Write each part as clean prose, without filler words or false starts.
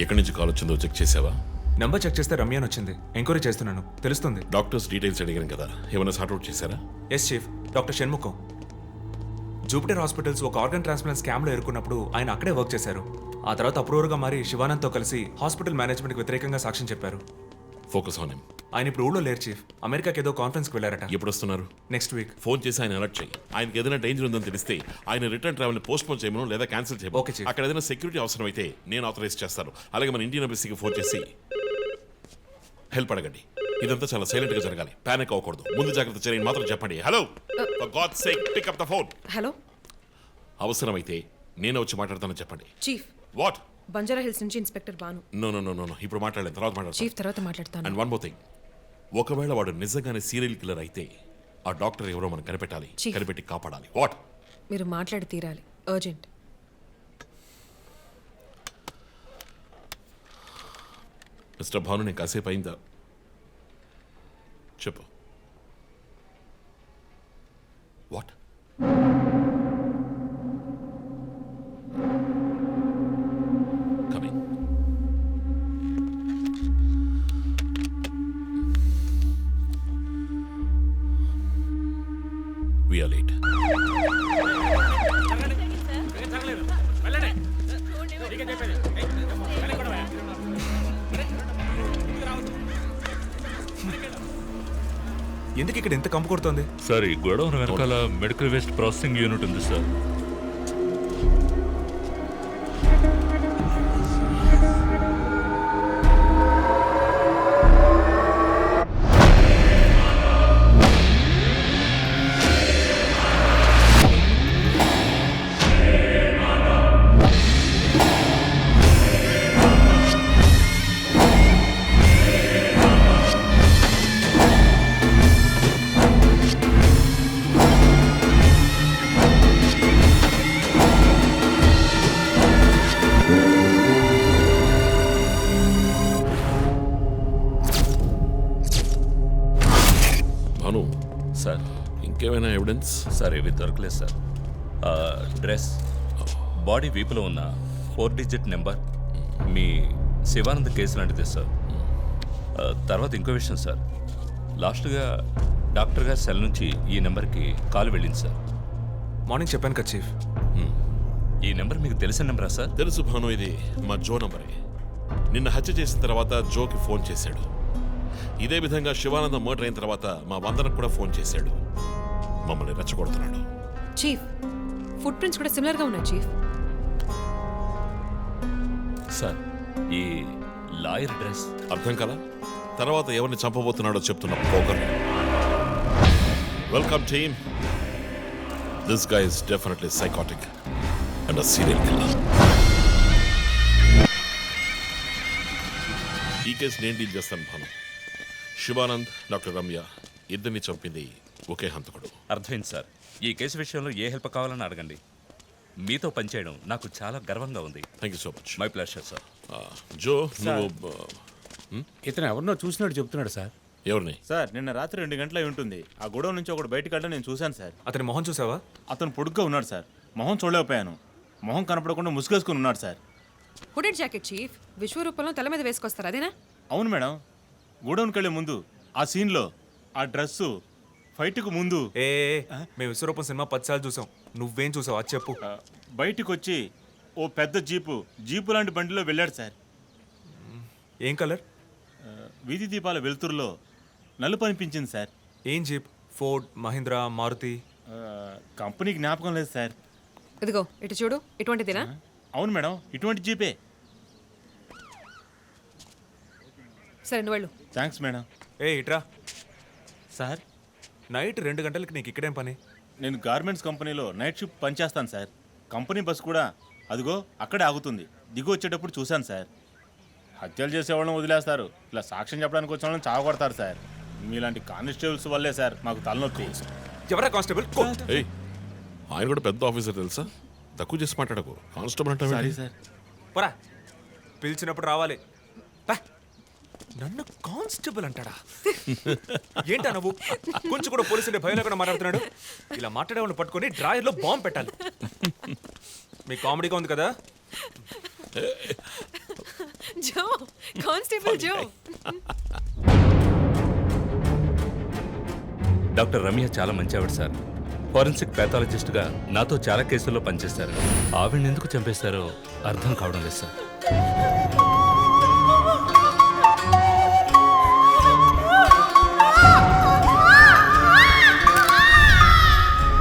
ఎక్కడి నుంచి కాల్ వచ్చిందో చెక్ చేసావా? నెంబర్ చెక్ చేస్తే రమ్య అని వచ్చింది. ఎంక్వైరీ చేస్తున్నాను, తెలుస్తుంది. డాక్టర్స్ డీటెయిల్స్ అడిగాను కదా, ఏమైనా సార్ట్అవుట్ చేశారా? Yes chief, doctor Shanmugam. Jupiter hospitals ఒక ఆర్గన్ ట్రాన్స్ప్లాంట్ స్కామ్లో ఎరుకున్నప్పుడు ఆయన అక్కడే వర్క్ చేశారు. ఆ తర్వాత అప్రూవర్గా మారి శివానంద్తో కలిసి హాస్పిటల్ మేనేజ్మెంట్కి వ్యతిరేకంగా సాక్ష్యం చెప్పారు. Focus on him. ఆయన ఇప్పుడు ఊళ్ళో లేరు చీఫ్, అమెరికాకి ఏదో కాన్ఫరెన్స్కి వెళ్ళారట. ఎప్పుడు వస్తున్నారు? Next week. ఫోన్ చేసి ఆయన అలర్ట్ చేయి. ఆయనకి ఏదైనా డేంజర్ ఉందని తెలిస్తే ఆయన రిటర్న్ ట్రావెల్ పోస్ట్ పోన్ చేయమను లేదా క్యాన్సిల్ చేయమను. Okay chief. అక్కడ ఏదైనా సెక్యూరిటీ అవసరం అయితే నేను ఆథరైజ్ చేస్తాను. అలాగే మన ఇండియన్ ఎంబసీకి ఫోన్ చేసి హెల్ప్ అడగండి. ఇదంతా చాలా సైలెంట్ గా జరగాలి, పానిక్ అవ్వకూడదు. ముందు జాగ్రత్త చర్యని మాత్రం చెప్పండి. Hello, for God's sake pick up the phone. Hello, అవసరమైతే నేను వచ్చి మాట్లాడతానని చెప్పండి. చీఫ్. వాట్? బంజారా హిల్స్ నుంచి inspector Banu. No no no no ఇప్పుడు మాట్లాడలేదు, తర్వాత మాట్లాడతాను. చీఫ్ తర్వాత మాట్లాడతాను. అండ్ వన్ మోర్ థింగ్, ఒకవేళ వాడు నిజంగానే సీరియల్ కిల్లర్ అయితే ఆ డాక్టర్ ఎవరో మనం కనిపెట్టాలి, Chief. కనిపెట్టి కాపాడాలి. వాట్? మీరు మాట్లాడి తీరాలి, అర్జెంట్. మిస్టర్ భాను, నేను కాసేపు అయిందా? చెప్పు. What? Coming. We are late. ఎందుకు ఇక్కడ ఎంత కంపు కొడుతోంది? సార్, ఈ గొడవ వెనకాల మెడికల్ వేస్ట్ ప్రాసెసింగ్ యూనిట్ ఉంది సార్. భాను, సార్ ఇంకేమైనా ఎవిడెన్స్? సార్ ఏవి దొరకలేదు సార్. డ్రెస్, బాడీ వీపులో ఉన్న 4 డిజిట్ నెంబర్ మీ శివానంద్ కేసు లాంటిదే సార్. తర్వాత ఇంకో విషయం సార్, లాస్ట్గా డాక్టర్ గారి సెల్ నుంచి ఈ నెంబర్కి కాల్ వెళ్ళింది సార్. మార్నింగ్ చెప్పాను కదా చీఫ్. ఈ నెంబర్ మీకు తెలిసిన నెంబరా సార్? తెలుసు భాను, ఇది మా జో నంబరే. నిన్న హత్య చేసిన తర్వాత జోకి ఫోన్ చేశాడు. ఇదే విధంగా శివానందం మర్డర్ అయిన తర్వాత మా వందనకు కూడా ఫోన్ చేశాడు. మమ్మల్ని రెచ్చగొడుతున్నాడు. చీఫ్, ఫుట్ ప్రింట్స్ కూడా సిమిలర్ గా ఉన్నాయి చీఫ్. సార్, ఈ లాయర్ డ్రెస్ అర్థం కదా? తర్వాత ఎవరిని చంపబోతున్నాడో చెప్తున్న poker. Welcome team. This guy is definitely psychotic and a serial killer. ఈ కేసు నేను డీల్ చేస్తాను భాను. శివానంద్, డాక్టర్ రమ్య ఇద్దరిని చంపింది ఒకే హంతకుడు. అర్థమైంది సార్. ఈ కేసు విషయంలో ఏ హెల్ప్ కావాలని అడగండి. మీతో పనిచేయడం నాకు చాలా గర్వంగా ఉంది. Thank you so much. My pleasure sir. జో, నువ్వు ఇతను ఎవరినో చూసినట్టు చెప్తున్నాడు సార్. ఎవరిని? సార్, నిన్న రాత్రి 2 గంటలై ఉంటుంది. ఆ గొడవ నుంచి ఒకటి బయటకు వెళ్ళడం నేను చూశాను సార్. అతని మొహం చూసావా? అతను పొడుగ్గా ఉన్నాడు సార్. మొహం చూడలేకపోయాను. మొహం కనపడకుండా ముసుగేసుకుని ఉన్నాడు సార్. Hooded jacket chief. విశ్వరూపంలో తల మీద వేసుకొస్తారు, అదేనా? అవును మేడం. గోడౌన్కి వెళ్ళే ముందు ఆ సీన్లో ఆ డ్రెస్సు ఫైట్కు ముందు ఏ మేము విశ్వరూపం సినిమా 10 సార్లు చూసాం. నువ్వేం చూసావు అది చెప్పు. బయటికి వచ్చి ఓ పెద్ద జీపు లాంటి బండిలో వెళ్ళాడు సార్. ఏం కలర్? వీధి దీపాల వెలుతురులో నలుపు అనిపించింది సార్. ఏం jeep? Ford, Mahindra, Maruti? Company జ్ఞాపకం లేదు సార్. ఇదిగో ఇటు చూడు, ఇటువంటిదేనా? అవును మేడం, ఇటువంటి జీపే. సరే నువ్వు వెళ్ళు. Thanks madam. ఇట్రా. సార్, నైట్ 2 గంటలకి నీకు ఇక్కడేం పని? నేను గార్మెంట్స్ కంపెనీలో నైట్ షిఫ్ట్ పనిచేస్తాను సార్. కంపెనీ బస్ కూడా అదిగో అక్కడే ఆగుతుంది. దిగు వచ్చేటప్పుడు చూశాను సార్. హత్యలు చేసేవాళ్ళని వదిలేస్తారు, ఇలా సాక్ష్యం చెప్పడానికి వచ్చిన వాళ్ళని చావగొడతారు సార్. మీలాంటి కానిస్టేబుల్స్ వల్లే సార్ మాకు తలనొప్పి. ఎవరా కానిస్టేబుల్? ఏయ్, ఆయన కూడా పెద్ద ఆఫీసర్ తెలుసా? తక్కువ చేసి మాట్లాడకు. కానిస్టేబుల్ అంటే సార్. పోరా, పిలిచినప్పుడు రావాలి. నన్ను కానిస్టేబుల్ అంటాడా? ఏంటా నువ్వు? కొంచెం కూడా పోలీసుంటే భయం లేకుండా మాట్లాడుతున్నాడు. ఇలా మాట్లాడేవాళ్ళని పట్టుకొని డ్రాయర్లో బాంబు పెట్టాలి. మీ కామెడీగా ఉంది కదా? జో కానిస్టేబుల్ జో డాక్టర్ రమ్య చాలా మంచి ఆవిడ సార్. ఫోరెన్సిక్ ప్యాథాలజిస్ట్గా నాతో చాలా కేసుల్లో పనిచేశారు. ఆవిడని ఎందుకు చంపేశారో అర్థం కావడం లేదు సార్.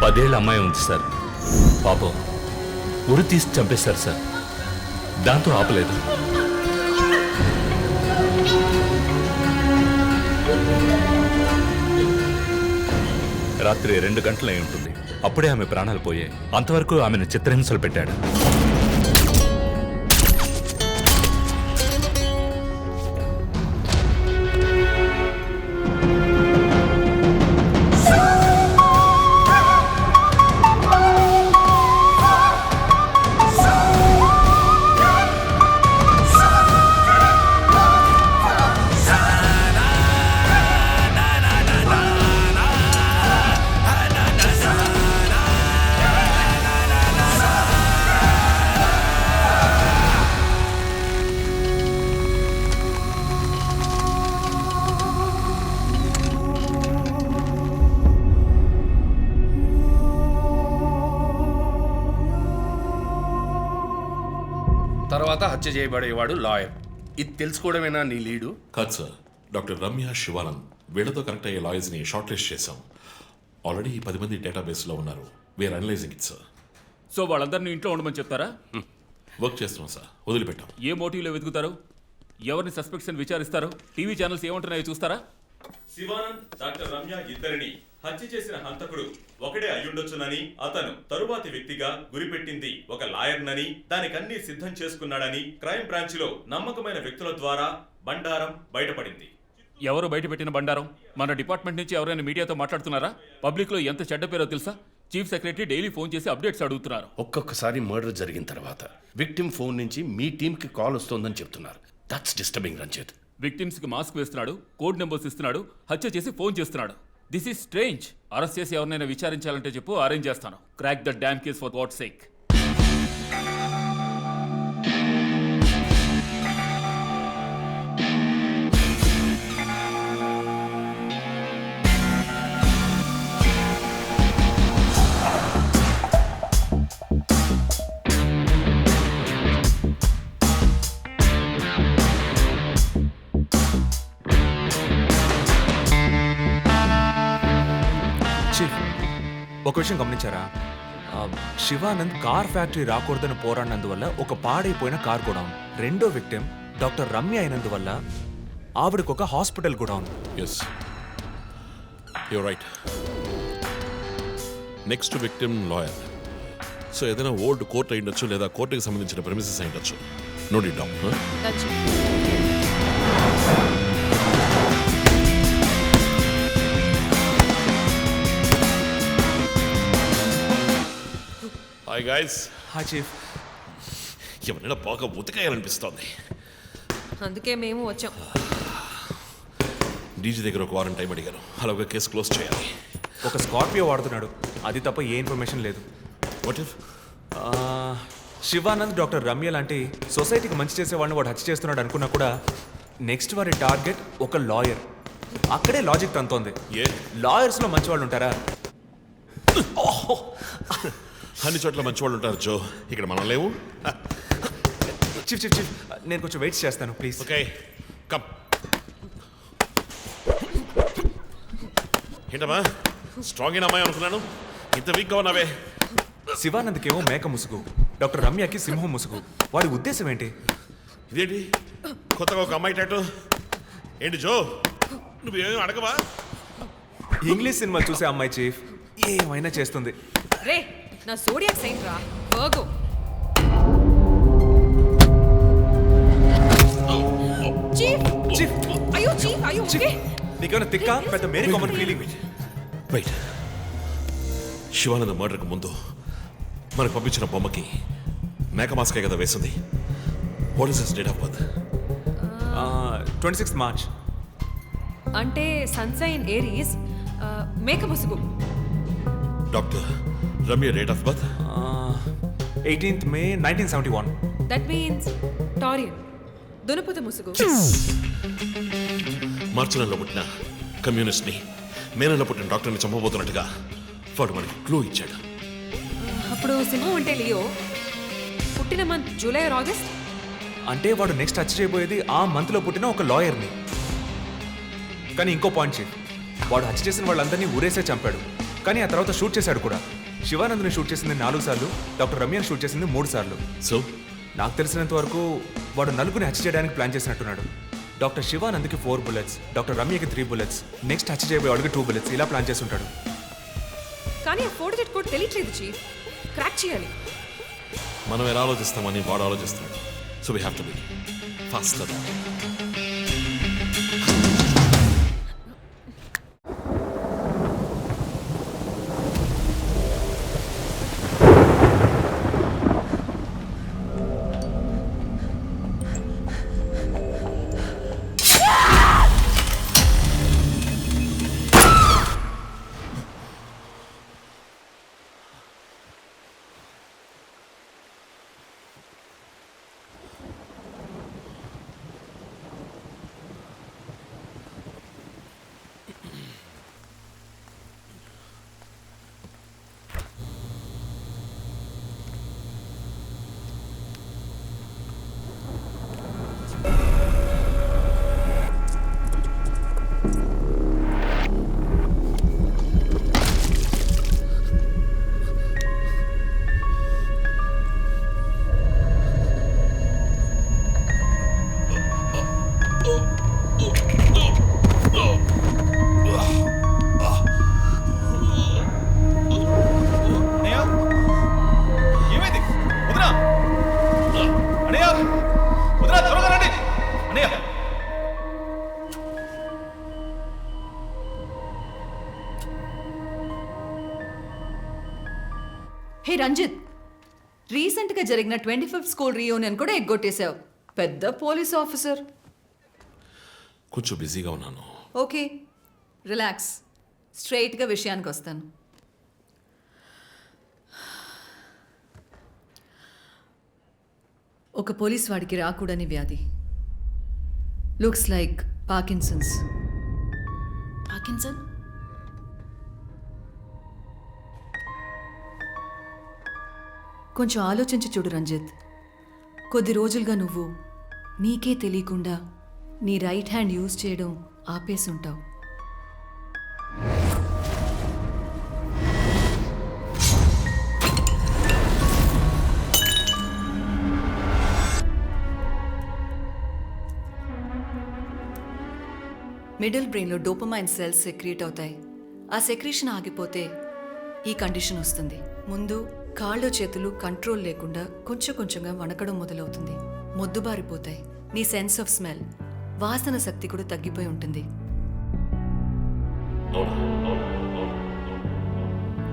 పదేళ్ళ అమ్మాయి ఉంది సార్. పాపం ఉరి తీసి చంపేశారు సార్. దాంతో ఆపలేదు. రాత్రి 2 గంటలై ఉంటుంది. అప్పుడే ఆమె ప్రాణాలు పోయాయి. అంతవరకు ఆమెను చిత్రహింసలు పెట్టాడు. తర్వాత హత్య చేయబడేవాడు లాయర్. ఇది తెలుసుకోవడమేనా నీ లీడు? కాదు సార్, డాక్టర్ రమ్య శివానంద్ వీళ్ళతో కనెక్ట్ అయ్యే లాయర్స్ని షార్ట్ లిస్ట్ చేశాం. ఆల్రెడీ 10 మంది డేటాబేస్లో ఉన్నారు. We're analysing it sir. So వాళ్ళందరినీ ఇంట్లో ఉండమని చెప్తారా? వర్క్ చేస్తున్నాం సార్, వదిలిపెట్టాం. ఏ మోటివ్లో వెతుకుతారు? ఎవరిని సస్పెక్ట్స్ అని విచారిస్తారు? టీవీ ఛానల్స్ ఏమంటున్నాయో చూస్తారా? శివానంద్ డాక్టర్ రమ్య ఇద్దరిని హత్య చేసిన హంతకుడు ఒకడే అయ్యుండొచ్చునని, అతను తరువాతి వ్యక్తిగా గురిపెట్టింది ఒక లాయర్నని, దానికన్నీ సిద్ధం చేసుకున్నాడని క్రైమ్ బ్రాంచ్ లో నమ్మకమైన వ్యక్తుల ద్వారా బండారం బయటపడింది. ఎవరు బయటపెట్టిన బండారం? మన డిపార్ట్మెంట్ నుంచి ఎవరైనా మీడియాతో మాట్లాడుతున్నారా? పబ్లిక్ లో ఎంత చెడ్డ పేరో తెలుసా? చీఫ్ సెక్రటరీ డైలీ ఫోన్ చేసి అప్డేట్స్ అడుగుతున్నారు. ఒక్కొక్కసారి మర్డర్ జరిగిన తర్వాత విక్టిమ్ ఫోన్ నుంచి మీ టీంకి కాల్ వస్తోందని చెప్తున్నారు. That's disturbing Ranjith. విక్టిమ్స్ కి మాస్క్ వేస్తున్నాడు, కోడ్ నెంబర్స్ ఇస్తున్నాడు, హత్య చేసి ఫోన్ చేస్తున్నాడు. This is strange. అరెస్ట్ చేసి ఎవరినైనా విచారించాలంటే చెప్పు, అరేంజ్ చేస్తాను. Crack the damn case for God's sake. ఒక విషయం గమనించారా? శివానంద్ కార్ ఫ్యాక్టరీ రాకూడదని పోరాడినందువల్ల ఒక పాడైపోయిన కార్ గోడౌన్, రెండో విక్టిమ్ డాక్టర్ రమ్య అయినందువల్ల ఆవిడకు ఒక hospital godown. Yes, you're right. Next victim lawyer. So ఏదైనా ఓల్డ్ కోర్ట్ అయి ఉండొచ్చు, లేదా కోర్టుకి సంబంధించిన ప్రెమిసెస్ అయి ఉండొచ్చు. Note it down. Hi guys. Hi chief. ఎవరైనా బాగా ఉతకాయాలనిపిస్తోంది. అందుకే మేము వచ్చాం. డీజీ దగ్గర ఒక వారం టైం అడిగాను. అలాగే కేసు క్లోజ్ చేయాలి. ఒక స్కార్పియో వాడుతున్నాడు, అది తప్ప ఏ ఇన్ఫర్మేషన్ లేదు. What if Shivanand doctor Ramya లాంటి సొసైటీకి మంచి చేసే వాళ్ళని వాడు హత్య చేస్తున్నాడు అనుకున్నా కూడా నెక్స్ట్ వారి టార్గెట్ ఒక లాయర్. అక్కడే లాజిక్ తంతోంది. ఏ లాయర్స్లో మంచి వాళ్ళు ఉంటారా? అన్ని చోట్ల మంచి వాళ్ళు ఉంటారు జో, ఇక్కడ మనం లేవు. చీఫ్ చీఫ్ చీఫ్, నేను కొంచెం వెయిట్ చేస్తాను ప్లీజ్. Okay come. ఏంటమ్మా స్ట్రాంగ్ అయిన అమ్మాయి అనుకున్నాను, ఇంత వీక్గా ఉన్నావే. శివానంద్కేమో మేక ముసుగు, డాక్టర్ రమ్యకి సింహం ముసుగు. వాడి ఉద్దేశం ఏంటి? ఇదేంటి కొత్తగా ఒక అమ్మాయి టాటూ ఏంటి జో? నువ్వేమీ అడగవా? ఇంగ్లీష్ సినిమా చూసే అమ్మాయి చీఫ్, ఏమైనా చేస్తుంది. రే నా సోడియాక్ సైన్ రా వర్గో. చీఫ్ చీఫ్ అయ్యో చీఫ్ అయ్యో ఓకే. నీకేమైనా తిక్క పెద్ద మేరీ కామన్ ఫీలింగ్? వెయిట్, శివానంద మర్డర్కి ముందు మనకు పంపించిన బొమ్మకి మేక మాస్కే కదా వేసింది. What is his date of birth? 26 March. అంటే సన్సైన్ ఏరీస్, మేక ముసుగు. Doctor Ramya date of birth? 18th May 1971. That means Taurean. దునపుత ముసుగు. మార్చి నెలలో పుట్టిన కమ్యూనిస్ట్ని మే నెలలో పుట్టిన డాక్టర్ని చంపబోతున్నట్టుగా వాడు మనకి క్లూ ఇచ్చాడు. అప్పుడు సింహం అంటే లియో. పుట్టిన మంత్ జూలై ఆర్ ఆగస్ట్. అంటే వాడు నెక్స్ట్ టచ్ చేయబోయేది ఆ మంత్లో పుట్టిన ఒక లాయర్ని. కానీ ఇంకో పాయింట్ చీఫ్, వాడు హత్య చేసిన వాళ్ళందరినీ ఊరేసే చంపాడు. కానీ ఆ తర్వాత షూట్ చేశాడు కూడా. శివానంద్ని షూట్ చేసింది 4 సార్లు, డాక్టర్ రమ్యని షూట్ చేసింది 3 సార్లు. సో నాకు తెలిసినంత వరకు వాడు నలుగురిని హత్య చేయడానికి ప్లాన్ చేసినట్టున్నాడు. డాక్టర్ శివానంద్కి 4 bullets, డాక్టర్ రమ్యకి 3 bullets, నెక్స్ట్ హత్య చేయబోయేవాడికి 2 bullets, ఇలా ప్లాన్ చేసి ఉంటాడు. కానీ ఆ 4 digit కోడ్ తెలియట్లేదు చీఫ్. క్రాక్ చేయాలి. మనం ఎలా ఆలోచిస్తామని వాడు ఆలోచిస్తున్నాడు. So we have to be faster. Hey Ranjith, రీసెంట్గా జరిగిన 25th స్కూల్ రీయూనియన్ కూడా ఎగ్గొట్టేశావు. పెద్ద పోలీస్ ఆఫీసర్. కొంచెం బిజీగా ఉన్నాను. Okay, relax. స్ట్రైట్గా విషయానికి వస్తాను. ఒక పోలీస్ వాడికి రాకూడని వ్యాధి. Looks like Parkinson's. పార్కిన్సన్? కొంచెం ఆలోచించి చూడు రంజిత్. కొద్ది రోజులుగా నువ్వు నీకే తెలియకుండా నీ రైట్ హ్యాండ్ యూజ్ చేయడం ఆపేసి ఉంటావు. మిడిల్ బ్రెయిన్లో డోపమైన్ సెల్స్ సెక్రీట్ అవుతాయి. ఆ సెక్రీషన్ ఆగిపోతే ఈ కండిషన్ వస్తుంది. ముందు కాళ్ళు చేతులు కంట్రోల్ లేకుండా కొంచెం కొంచెంగా వణకడం మొదలవుతుంది. మొద్దుబారిపోతాయి. నీ సెన్స్ ఆఫ్ స్మెల్, వాసన శక్తి కూడా తగ్గిపోయి ఉంటుంది.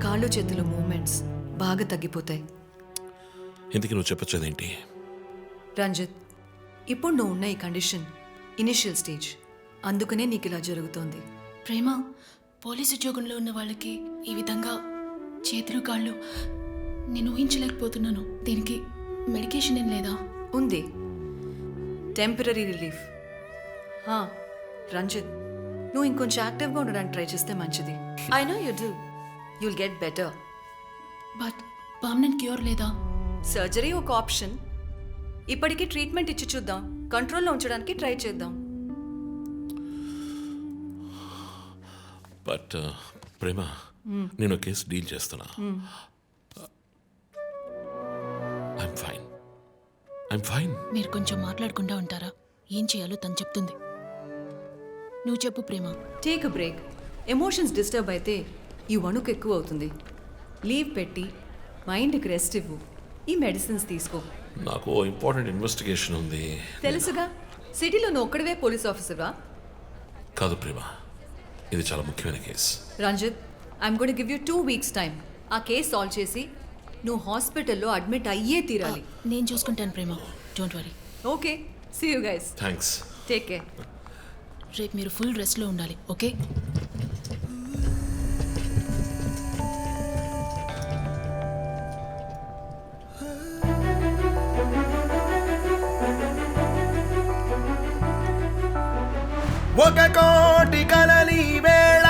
కాళ్ళు చేతుల మూమెంట్స్ బాగా తగ్గిపోతాయి. ఇందుకు నువ్వు చెప్పొచ్చేదేంటి? రంజిత్, ఇప్పుడు నువ్వు ఉన్న ఈ కండిషన్ ఇనిషియల్ స్టేజ్. అందుకనే నీకు ఇలా జరుగుతోంది. ప్రేమ, పోలీసు ఉద్యోగంలో ఉన్న వాళ్ళకి ఈ విధంగా చేతులు కాళ్ళు నేను ఊహించలేకపోతున్నాను. దీనికి మెడికేషన్ ఏం లేదా? ఉంది, టెంపరీ రిలీఫ్. రంజిత్, నువ్వు ఇంకొంచెం యాక్టివ్గా ఉండడానికి ట్రై చేస్తే మంచిది. I know you do. You'll get better. But permanent cure లేదా? సర్జరీ ఒక ఆప్షన్. ఇప్పటికీ ట్రీట్మెంట్ ఇచ్చి చూద్దాం. కంట్రోల్లో ఉంచడానికి ట్రై చేద్దాం. బట్ ప్రేమ, నేను కేసు డీల్ చేస్తున్నా. I'm fine. మీరు కొంచెం మాట్లాడకుండా ఉంటారా? ఏం చేయాలో తను చెప్తుంది. నువ్వు చెప్పు Prema. Take a break. Emotions disturb అయితే ఈ వణుకు ఎక్కువ అవుతుంది. లీవ్ పెట్టి మైండ్కి రెస్ట్ ఇవ్వు. ఈ మెడిసిన్స్ తీసుకో. నాకు ఇంపార్టెంట్ ఇన్వెస్టిగేషన్ ఉంది. తెలుసుగా, సిటీలో నువ్వు ఒక్కడివే పోలీస్ ఆఫీసర్వా? కాదు ప్రేమ, ఇది చాలా ముఖ్యమైన case. Ranjith, I'm going to give you 2 weeks time. ఆ కేసు సాల్వ్ చేసి నువ్వు హాస్పిటల్లో అడ్మిట్ అయ్యే తీరాలి. నేను చూసుకుంటాను Prema, don't worry. Okay, see you guys. Thanks. Take care. రేపు మీరు ఫుల్ రెస్ట్లో ఉండాలి, ఓకే? ఒక కోటి కలలి వేళ